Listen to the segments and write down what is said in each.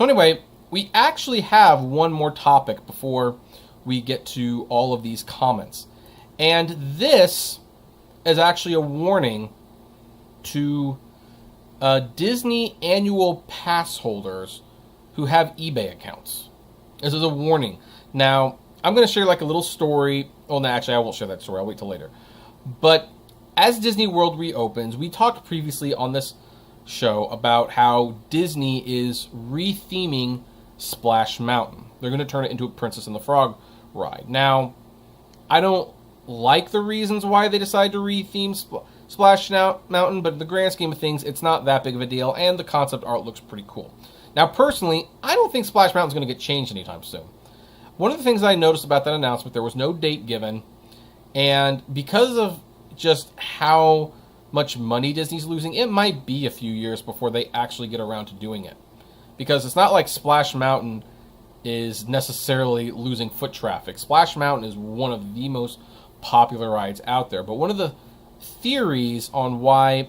anyway, we actually have one more topic before we get to all of these comments. And this is actually a warning to Disney annual pass holders who have eBay accounts. This is a warning. Now, I'm going to share like a little story. Oh, no, actually, I won't share that story. I'll wait till later. But as Disney World reopens, we talked previously on this show about how Disney is retheming Splash Mountain. They're going to turn it into a Princess and the Frog ride. Now, I don't like the reasons why they decided to retheme Splash Mountain, but in the grand scheme of things, it's not that big of a deal, and the concept art looks pretty cool. Now, personally, I don't think Splash Mountain's going to get changed anytime soon. One of the things I noticed about that announcement, there was no date given, and because of just how much money Disney's losing, it might be a few years before they actually get around to doing it. Because it's not like Splash Mountain is necessarily losing foot traffic. Splash Mountain is one of the most popular rides out there. But one of the theories on why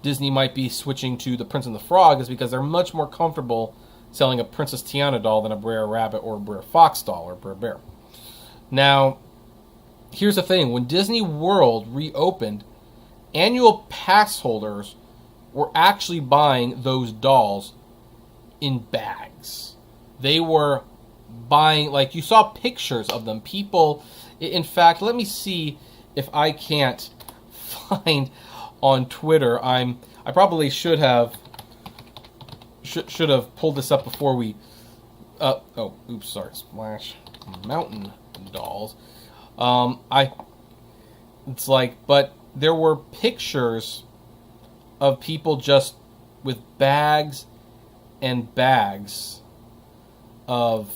Disney might be switching to the Prince and the Frog is because they're much more comfortable selling a Princess Tiana doll than a Brer Rabbit or a Brer Fox doll or Brer Bear. Now, here's the thing. When Disney World reopened, annual pass holders were actually buying those dolls in bags. They were buying, like, you saw pictures of them. People, in fact, let me see if I can't find on Twitter. I probably should have pulled this up before we Splash Mountain dolls. But there were pictures of people just with bags and bags of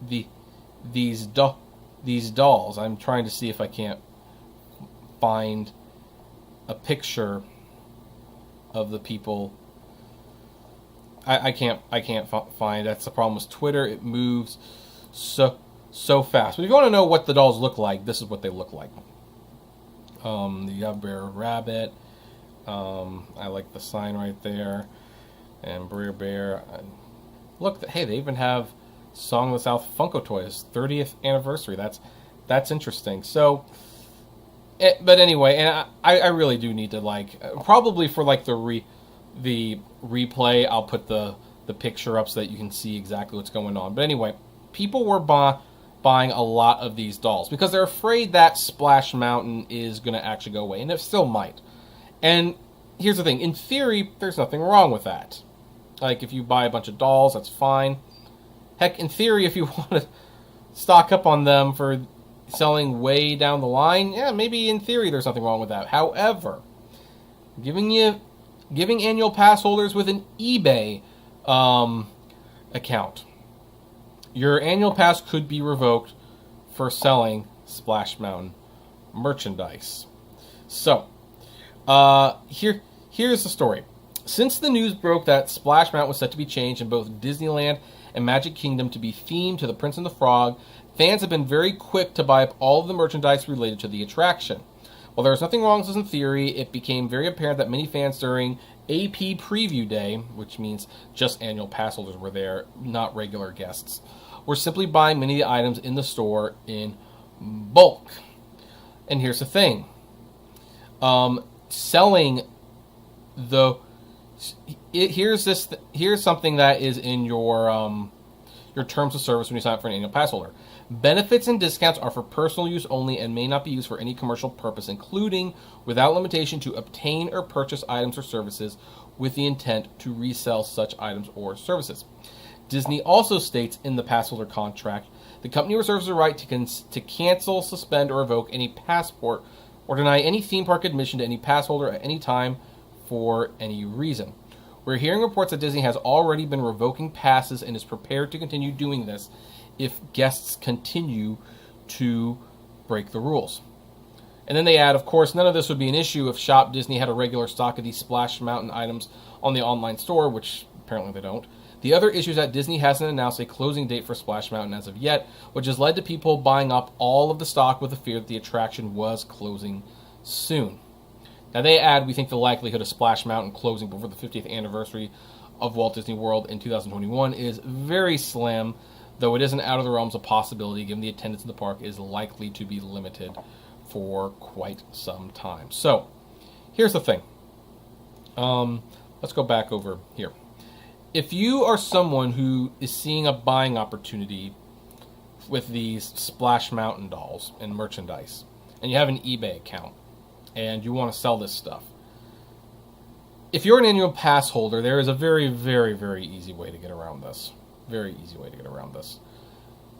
these dolls. I'm trying to see if I can't find a picture of the people. I can't find. That's the problem with Twitter. It moves so fast. But if you want to know what the dolls look like, this is what they look like. You have Brer Rabbit. I like the sign right there. And Brer Bear. Look, hey, they even have Song of the South Funko Toys 30th anniversary. That's interesting. So, but anyway, and I really do need to probably for the replay, I'll put the picture up so that you can see exactly what's going on. But anyway, people were buying a lot of these dolls because they're afraid that Splash Mountain is going to actually go away, and it still might. And here's the thing. In theory, there's nothing wrong with that. Like, if you buy a bunch of dolls, that's fine. Heck, in theory, if you want to stock up on them for selling way down the line, yeah, maybe in theory there's nothing wrong with that. However, giving annual pass holders with an eBay account, your annual pass could be revoked for selling Splash Mountain merchandise. So, here's the story. Since the news broke that Splash Mountain was set to be changed in both Disneyland and Magic Kingdom to be themed to the Prince and the Frog, fans have been very quick to buy up all of the merchandise related to the attraction. While there was nothing wrong with this in theory, it became very apparent that many fans during AP Preview Day, which means just annual pass holders were there, not regular guests, were simply buying many of the items in the store in bulk. And here's the thing. Here's something that is in your terms of service when you sign up for an annual pass holder. Benefits and discounts are for personal use only and may not be used for any commercial purpose, including, without limitation, to obtain or purchase items or services with the intent to resell such items or services. Disney also states in the pass holder contract, the company reserves the right to cancel, suspend, or revoke any passport or deny any theme park admission to any pass holder at any time for any reason. We're hearing reports that Disney has already been revoking passes and is prepared to continue doing this if guests continue to break the rules. And then they add, of course, none of this would be an issue if Shop Disney had a regular stock of these Splash Mountain items on the online store, which apparently they don't. The other issue is that Disney hasn't announced a closing date for Splash Mountain as of yet, which has led to people buying up all of the stock with the fear that the attraction was closing soon. Now they add, we think the likelihood of Splash Mountain closing before the 50th anniversary of Walt Disney World in 2021 is very slim, though it isn't out of the realms of possibility given the attendance in the park is likely to be limited for quite some time. So, here's the thing. Let's go back over here. If you are someone who is seeing a buying opportunity with these Splash Mountain dolls and merchandise, and you have an eBay account, and you want to sell this stuff, if you're an annual pass holder, there is a very, very, very easy way to get around this. Very easy way to get around this.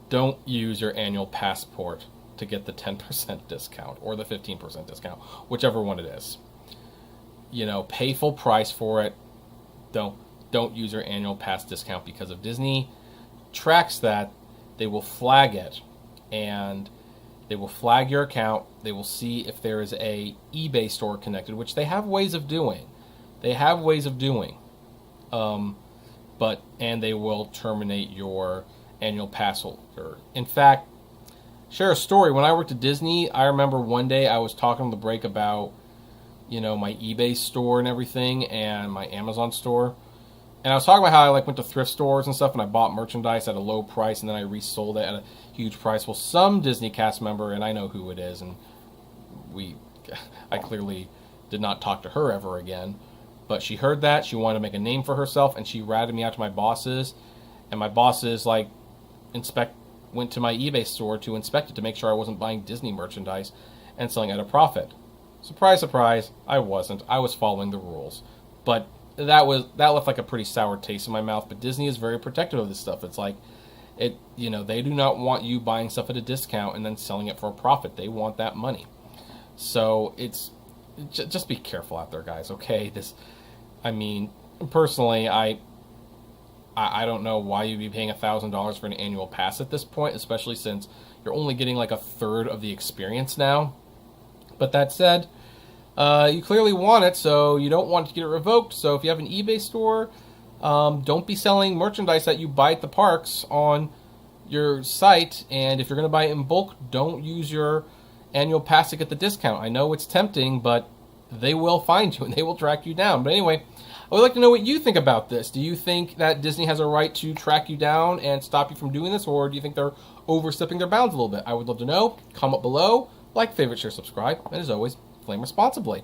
Don't use your annual passport to get the 10% discount or the 15% discount, whichever one it is. You know, pay full price for it. Don't use your annual pass discount, because if Disney tracks that, they will flag it, and they will flag your account. They will see if there is a eBay store connected, which they have ways of doing. And they will terminate your annual pass holder. In fact, share a story. When I worked at Disney, I remember one day I was talking on the break about, you know, my eBay store and everything, and my Amazon store. And I was talking about how I went to thrift stores and stuff, and I bought merchandise at a low price, and then I resold it at a huge price. Well, some Disney cast member, and I know who it is, and I clearly did not talk to her ever again, but she heard that, she wanted to make a name for herself, and she ratted me out to my bosses, and my bosses went to my eBay store to inspect it to make sure I wasn't buying Disney merchandise and selling at a profit. Surprise, surprise, I wasn't. I was following the rules. But that left like a pretty sour taste in my mouth. But Disney is very protective of this stuff. It's like, they do not want you buying stuff at a discount and then selling it for a profit. They want that money. So just be careful out there, guys. Okay, personally, I don't know why you'd be paying $1,000 for an annual pass at this point, especially since you're only getting like a third of the experience now. But that said, you clearly want it, so you don't want to get it revoked. So if you have an eBay store, don't be selling merchandise that you buy at the parks on your site. And if you're going to buy it in bulk, don't use your annual pass to get the discount. I know it's tempting, but they will find you and they will track you down. But anyway, I would like to know what you think about this. Do you think that Disney has a right to track you down and stop you from doing this, or do you think they're overstepping their bounds a little bit? I would love to know. Comment below. Like, favorite, share, subscribe, and as always, flame responsibly.